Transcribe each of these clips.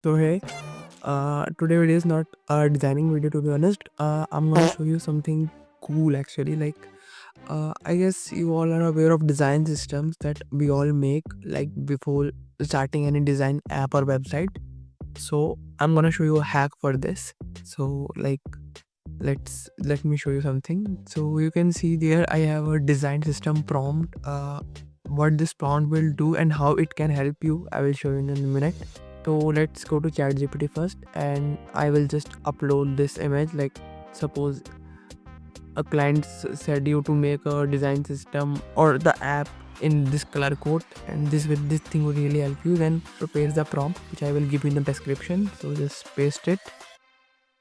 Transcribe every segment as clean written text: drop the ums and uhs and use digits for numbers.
So hey, today video is not a designing video, to be honest. I'm gonna show you something cool actually. I guess you all are aware of design systems that we all make like before starting any design app or website. So I'm gonna show you a hack for this. So let me show you something. So you can see there I have a design system prompt. What this prompt will do and how it can help you, I will show you in a minute. So let's go to ChatGPT first, and I will just upload this image. Like suppose a client said you to make a design system or the app in this color code, and this thing will really help you. Then prepare the prompt, which I will give you in the description. So just paste it,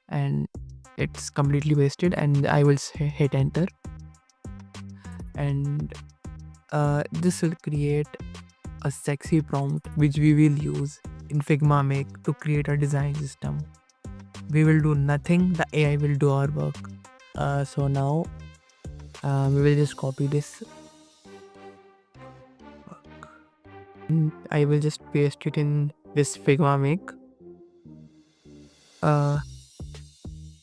and it's completely pasted, and I will hit enter, and this will create a sexy prompt which we will use in Figma Make to create a design system. We will do nothing, the AI will do our work. So now we will just copy this. I will just paste it in this Figma Make.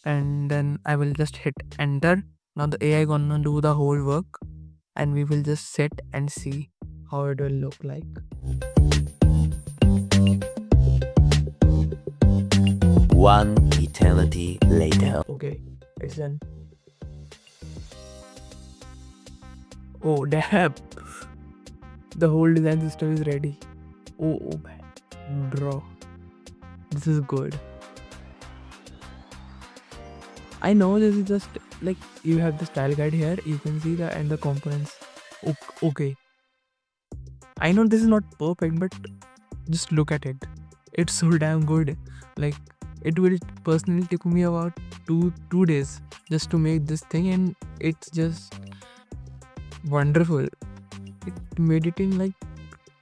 And then I will just hit enter. Now the AI gonna do the whole work, and we will just sit and see how it will look like. One eternity later. Okay, it's done. Oh damn, the whole design system is ready. Oh man, bro, this is good. I know this is just like you have the style guide here. You can see the and the components. Okay, I know this is not perfect, but just look at it. It's so damn good. Like it will personally take me about two days just to make this thing, and it's just wonderful. It made it in like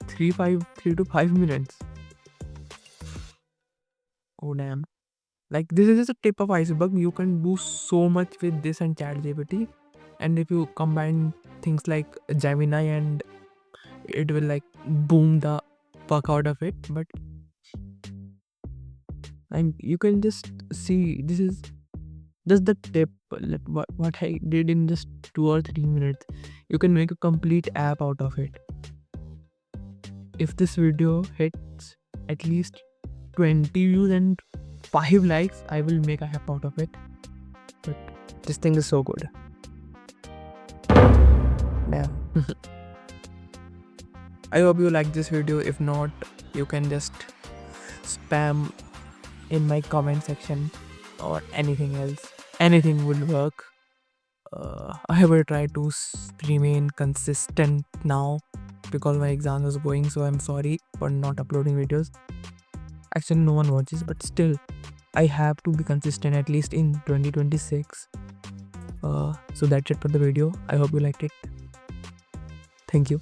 3 to 5 minutes. Oh damn. Like this is just a tip of iceberg. You can do so much with this and ChatGPT. And if you combine things like Gemini, and it will like boom the fuck out of it. But and you can just see this is just the tip. What I did in just 2 or 3 minutes. You can make a complete app out of it. If this video hits at least 20 views and 5 likes, I will make a app out of it. But this thing is so good. Yeah. I hope you like this video. If not, you can just spam in my comment section or anything else. Anything will work. I will try to remain consistent now because my exam was going, so I'm sorry for not uploading videos. Actually, no one watches, but still, I have to be consistent at least in 2026. So that's it for the video. I hope you liked it. Thank you.